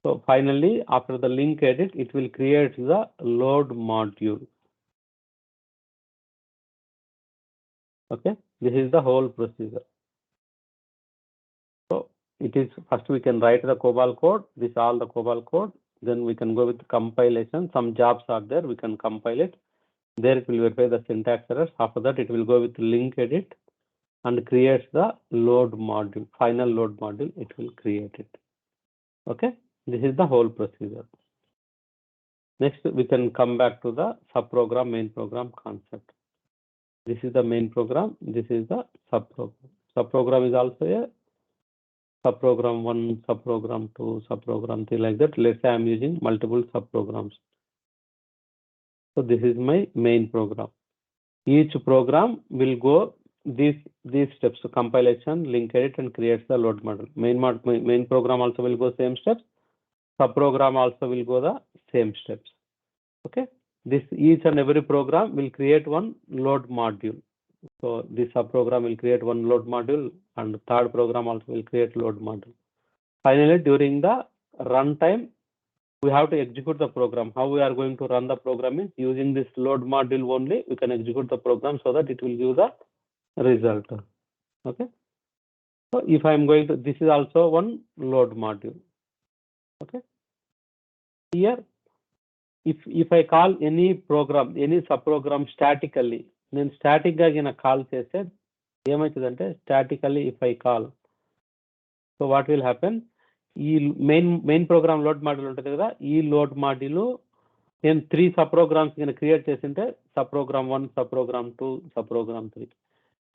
So finally, after the link edit, it will create the load module. Okay, this is the whole procedure. So it is first we can write the COBOL code. This all the COBOL code. Then we can go with compilation. Some jobs are there. We can compile it. There it will verify the syntax errors. After that, it will go with link edit and creates the load module. Final load module. It will create it. Okay. This is the whole procedure. Next, we can come back to the subprogram, main program concept. This is the main program. This is the subprogram. Subprogram is also a subprogram 1, subprogram 2, subprogram 3, like that. Let's say I'm using multiple subprograms. So this is my main program. Each program will go these steps: so compilation, link edit, and creates the load model. Main program also will go same steps. Subprogram also will go the same steps. Okay. This each and every program will create one load module. So this subprogram will create one load module, and third program also will create load module. Finally, during the runtime, we have to execute the program. How we are going to run the program is using this load module only. We can execute the program so that it will give the result. Okay. So if I am going to, this is also one load module. Okay. Here, if I call any program, any subprogram statically, then static ga gina call cheste ఏమవుతుందంటే statically if I call, so what will happen, ఈ main programme load module ఉంటుంది కదా, ఈ load module నేను 3 సబ్ప్రోగ్రామ్స్ కింద create చేసింటే subprogram 1, subprogram 2, subprogram 3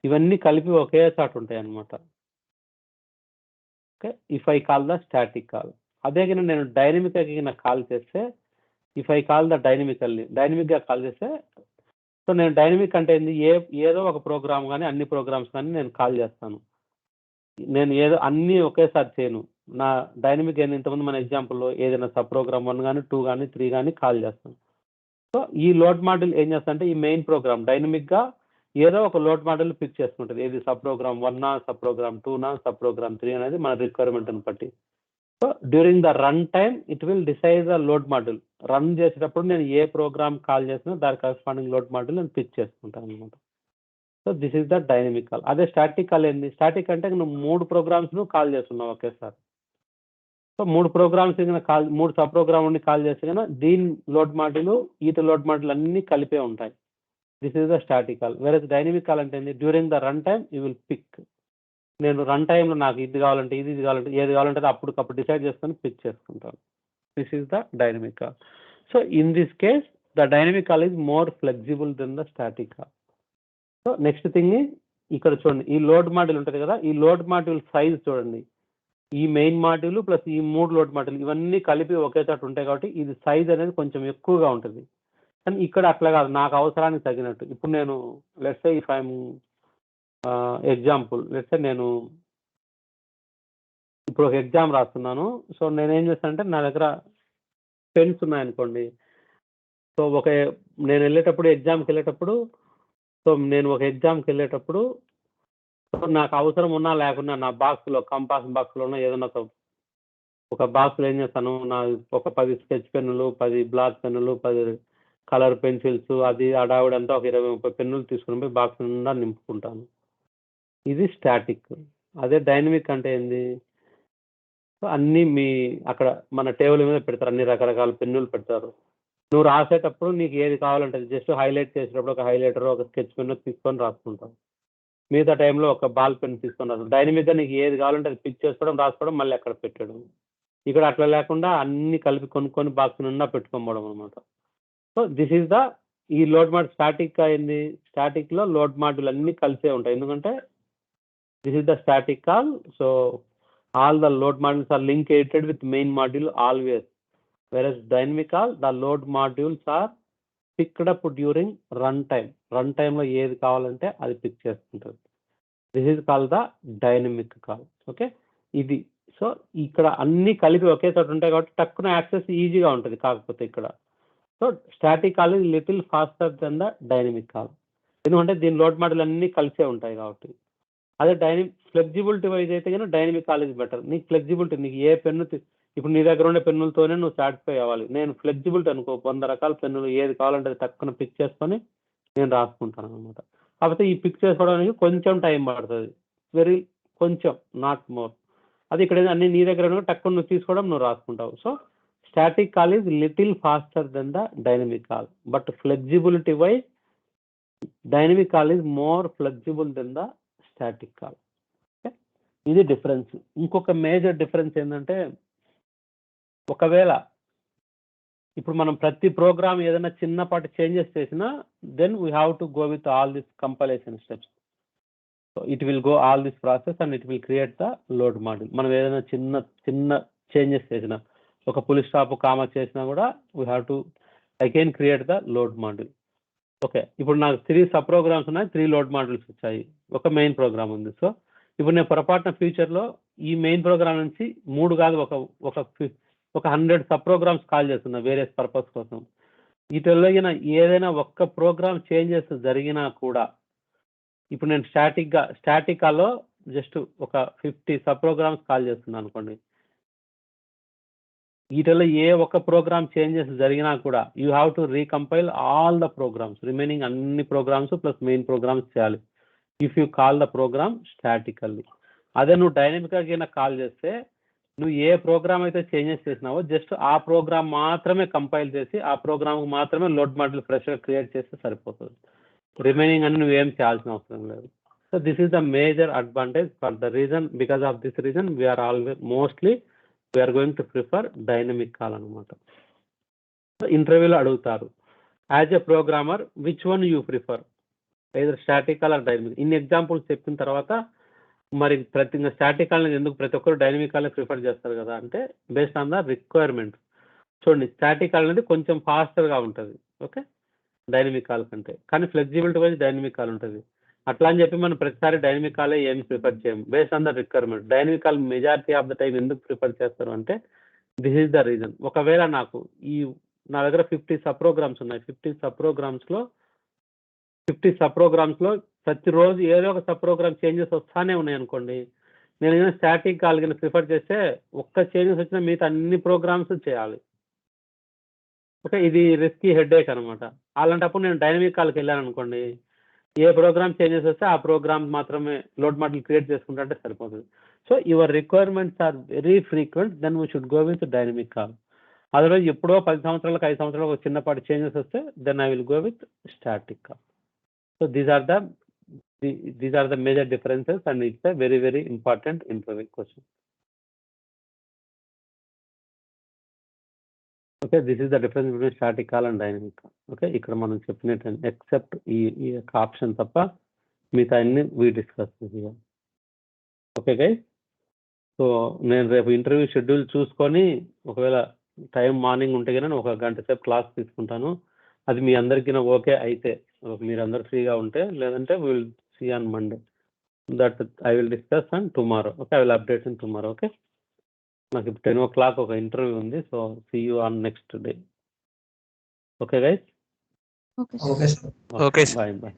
ఇవన్నీ కలిపి ఒకే చాట్ ఉంటాయి అన్నమాట. Okay. If I call the static call. అదే కింద నేను డైనమిక్ కింద కాల్ చేస్తే, ఇఫ్ ఐ కాల్ ద డైనమిక్గా కాల్ చేస్తే, సో నేను డైనమిక్ అంటే ఏంది, ఏదో ఒక ప్రోగ్రామ్ కానీ అన్ని ప్రోగ్రామ్స్ కానీ నేను కాల్ చేస్తాను. నేను ఏదో అన్నీ ఒకేసారి చేయను. నా డైనమిక్ ఏంది, ఇంతకుముందు మన ఎగ్జాంపుల్లో ఏదైనా సబ్ ప్రోగ్రామ్ 1 కానీ 2 కానీ 3 కానీ కాల్ చేస్తాను. సో ఈ లోడ్ మాడ్యూల్ ఏం చేస్తా అంటే, ఈ మెయిన్ ప్రోగ్రామ్ డైనమిక్గా ఏదో ఒక లోడ్ మాడ్యూల్ పిక్ చేసుకుంటుంది. ఏది sub program 1, sub program 2, sub program 3 అనేది మన రిక్వైర్మెంట్ని బట్టి. So during the run time it will decide the load module. Run చేసేటప్పుడు నేను ఏ ప్రోగ్రామ్ కాల్ చేసినా దాని కరెస్పాండింగ్ లోడ్ మాడ్యూల్ నేను పిక్ చేసుకుంటాను అనమాట. So this is the dynamic call. అదే స్టాటిక్ కాల్ ఏంది, స్టాటిక్ అంటే నువ్వు 3 ప్రోగ్రామ్స్ను కాల్ చేస్తున్నావు ఒకేసారి. So 3 programs call, 3 sub program ఉండి కాల్ చేస్తే కన్నా దీని లోడ్ మాడ్యూల్ ఈట లోడ్ మాడ్యూల్ అన్నీ కలిపే ఉంటాయి. This is the static call. వేరే డైనమిక్ కాల్ అంటే ఏంది, during the run time you will pick. నేను రన్ టైంలో నాకు ఇది కావాలంటే ఇది కావాలంటే ఏది కావాలంటే అప్పటికప్పుడు డిసైడ్ చేసుకొని పిక్ చేసుకుంటాను. This is the dynamic call. So in this case the dynamic call is more flexible than the static call. So next thing ఇక్కడ చూడండి, ఈ లోడ్ మాడ్యూల్ ఉంటుంది కదా, ఈ లోడ్ మాడ్యూల్ సైజ్ చూడండి. ఈ మెయిన్ మాడ్యూల్ ప్లస్ ఈ 3 లోడ్ మాడ్యూల్ ఇవన్నీ కలిపి ఒకే చోట ఉంటాయి కాబట్టి ఇది సైజ్ అనేది కొంచెం ఎక్కువగా ఉంటుంది. కానీ ఇక్కడ అట్లా కాదు, నాకు అవసరానికి తగినట్టు. ఇప్పుడు నేను let's say if I'm example, let's say నేను ఇప్పుడు ఒక ఎగ్జామ్ రాస్తున్నాను. సో నేనేం చేస్తానంటే, నా దగ్గర పెన్స్ ఉన్నాయనుకోండి. సో నేను వెళ్ళేటప్పుడు ఎగ్జామ్కి వెళ్ళేటప్పుడు, సో నేను ఒక ఎగ్జామ్కి వెళ్ళేటప్పుడు సో నాకు అవసరం ఉన్నా లేకున్నా నా బాక్స్లో, కంపాస్ బాక్స్లోనో ఏదైనా ఒక బాక్స్లో ఏం చేస్తాను, నా ఒక 10 స్కెచ్ పెన్నులు, 10 బ్లాక్ పెన్నులు, 10 కలర్ పెన్సిల్స్, అది అడావిడంతా ఒక 20-30 పెన్నులు తీసుకుని పోయి బాక్స్ నిండా నింపుకుంటాను. ఇది స్టాటిక్. అదే డైనమిక్ అంటే ఏంది? సో అన్నీ మీ అక్కడ మన టేబుల్ మీద పెడతారు, అన్ని రకరకాల పెన్నులు పెడతారు. నువ్వు రాసేటప్పుడు నీకు ఏది కావాలంటే జస్ట్ హైలైట్ చేసేటప్పుడు ఒక హైలైటర్, ఒక స్కెచ్ పెన్ తీసుకొని రాసుకుంటావు. మిగతా టైంలో ఒక బాల్ పెన్ తీసుకొని రాదు. డైనమిక్గా నీకు ఏది కావాలంటే అది పిక్ చేసుకోవడం, రాసుకోవడం, మళ్ళీ అక్కడ పెట్టడం. ఇక్కడ అట్లా లేకుండా అన్ని కలిపి కొన్ని బాక్స్ నిండా పెట్టుకోవడం అనమాట. సో దిస్ ఈజ్ ద ఈ లోడ్ మాడ్యూల్ స్టాటిక్ అయింది. స్టాటిక్ లో లోడ్ మాడ్యూల్ అన్ని కలిసే ఉంటాయి, ఎందుకంటే this is the static call. So all the load modules are linkated with main module always. Versus dynamic call the load modules are picked up during run time. Run time లో ఏది కావాలంటే అది pick చేసుకుంటుంది. This is call the dynamic call. Okay, ఇది. So ఇక్కడ అన్ని కలిపి ఒకే చోట ఉంటాయి కాబట్టి టక్కున యాక్సెస్ ఈజీగా ఉంటుంది. కాకపోతే ఇక్కడ so static call is little faster than the dynamic call, ఎందుకంటే దీని లోడ్ మాడ్యూల్ అన్ని కలిసే ఉంటాయి కాబట్టి. అదే ఫ్లెక్సిబిలిటీ వైజ్ అయితే కానీ డైనమిక్ కాల్ ఇస్ బెటర్. నీకు ఫ్లెక్సిబిలిటీ, నీకు ఏ పెన్ను ఇప్పుడు నీ దగ్గర ఉండే పెన్నులతోనే నువ్వు సాటిస్ఫై అవ్వాలి. నేను ఫ్లెక్సిబిలిటీ అనుకో, 100 రకాల పెన్నులు ఏది కావాలంటే అది టక్కున పిక్ చేసుకొని నేను రాసుకుంటాను అనమాట. కాకపోతే ఈ పిక్ చేసుకోవడానికి కొంచెం టైం పడుతుంది, వెరీ కొంచెం, నాట్ మోర్. అది ఇక్కడ అన్ని నీ దగ్గర టక్కున నువ్వు తీసుకోవడం, నువ్వు రాసుకుంటావు. So static call is little faster than the dynamic call, but flexibility wise dynamic call is more flexible than the static call. ఇది డిఫరెన్స్. ఇంకొక మేజర్ డిఫరెన్స్ ఏంటంటే, ఒకవేళ ఇప్పుడు మనం ప్రతి ప్రోగ్రామ్ ఏదైనా చిన్నపాటి చేంజెస్ చేసినా then we have to go with all this compilation steps. So it will go all this process and it will create the load module. మనం ఏదైనా చిన్న చేంజెస్ చేసినా, ఒక పులి స్టాప్ కామా చేసినా కూడా we have to again create the load module. Okay, ఇప్పుడు నాకు 3 సబ్ ప్రోగ్రామ్స్ ఉన్నాయి, 3 లోడ్ మాడ్యూల్స్ వచ్చాయి, ఒక మెయిన్ ప్రోగ్రామ్ ఉంది. సో ఇప్పుడు నేను పొరపాటున ఫ్యూచర్లో ఈ మెయిన్ ప్రోగ్రామ్ నుంచి 3 కాదు ఒక 100 సబ్ ప్రోగ్రామ్స్ కాల్ చేస్తున్నా వేరే పర్పస్ కోసం. వీటిల్లో ఏదైనా ఒక్క ప్రోగ్రామ్ చేంజెస్ జరిగినా కూడా, ఇప్పుడు నేను స్టాటిక్ కాల్లో జస్ట్ ఒక 50 సబ్ ప్రోగ్రామ్స్ కాల్ చేస్తున్నాను అనుకోండి. వీటిల్లో ఏ ఒక్క ప్రోగ్రామ్ చేంజెస్ జరిగినా కూడా you have to recompile all the programs, remaining అన్ని ప్రోగ్రామ్స్ ప్లస్ మెయిన్ ప్రోగ్రామ్స్ చేయాలి if you call the program statically. అదే నువ్వు డైనమిక్గా కాల్ చేస్తే నువ్వు ఏ ప్రోగ్రామ్ అయితే చేంజెస్ చేసినావో జస్ట్ ఆ ప్రోగ్రామ్ మాత్రమే కంపైల్ చేసి ఆ ప్రోగ్రామ్ మాత్రమే లోడ్ మాడ్యూల్ ఫ్రెష్గా క్రియేట్ చేస్తే సరిపోతుంది. రిమైనింగ్ అని నువ్వేం చేయాల్సిన అవసరం లేదు. So this is the major advantage. For the reason, because of this reason we're always mostly we're going to prefer dynamic call అనమాట. ఇంటర్వ్యూలో అడుగుతారు, as a programmer which one you prefer, either static call or dynamic. ఇన్ని examples చెప్పిన తర్వాత మరి static call ఎందుకు ప్రతి ఒక్కరు డైనమిక్ కాల్ ప్రిఫర్ చేస్తారు కదా అంటే, బేస్డ్ ఆన్ ద రిక్వైర్మెంట్. చూడండి, స్టాటిక్ కాల్ అనేది కొంచెం ఫాస్టర్గా ఉంటుంది, ఓకే, డైనమిక్ కాల్ కంటే, కానీ ఫ్లెక్సిబిలిటీ వైజ్ డైనమిక్ కాల్ ఉంటుంది. అట్లా అని చెప్పి మనం ప్రతిసారి డైనమిక్ కాలే ఏమి ప్రిఫర్ చేయం, based on the requirement. Dynamic call majority of the time ఎందుకు ప్రిఫర్ చేస్తారు అంటే, దిస్ ఈజ్ ద రీజన్. ఒకవేళ నా దగ్గర 50 సబ్ ప్రోగ్రామ్స్ ఉన్నాయి, 50 సబ్ ప్రోగ్రామ్స్లో ప్రతిరోజు ఏదో ఒక సబ్ ప్రోగ్రామ్ చేంజెస్ వస్తానే ఉన్నాయి అనుకోండి. నేను ఏదైనా స్టాటిక్ కాల్ కింద ప్రిఫర్ చేస్తే ఒక్క చేంజెస్ వచ్చినా మిగతా అన్ని ప్రోగ్రామ్స్ చేయాలి. ఓకే, ఇది రిస్కీ హెడేక్ అనమాట. అలాంటప్పుడు నేను డైనమిక్ కాల్కి వెళ్ళాను అనుకోండి, ఏ ప్రోగ్రామ్ చేంజెస్ వస్తే ఆ ప్రోగ్రామ్ మాత్రమే లోడ్ మాడ్యూల్ క్రియేట్ చేసుకుంటే సరిపోతుంది. So your requirements are very frequent, then we should go with dynamic call. Otherwise ఎప్పుడో 10 సంవత్సరాలకు 5 సంవత్సరాలకు ఒక చిన్నపాటి చేంజెస్ వస్తే then I will go with static call. So these are the major differences, and it's a very, very important interview question. Okay, this is the difference between static call and dynamic call. Okay, ఇక్కడ మనం చెప్పినట్టు except ఈ option తప్ప మిగతా అన్ని we discuss here. Okay guys, so నేను రేపు interview schedule చూసుకొని ఒకవేళ టైం మార్నింగ్ ఉంటే కానీ ఒక గంట సేపు క్లాస్ తీసుకుంటాను. అది మీ అందరికీ ఓకే అయితే, మీరందరూ ఫ్రీగా ఉంటే, లేదంటే will see on Monday. That I will discuss on tomorrow. Okay, I will update on tomorrow. Okay, నాకు ఇప్పుడు 10 o'clock ఒక ఇంటర్వ్యూ ఉంది. So see you on next day. Okay guys, Okay, Okay, sir. Bye.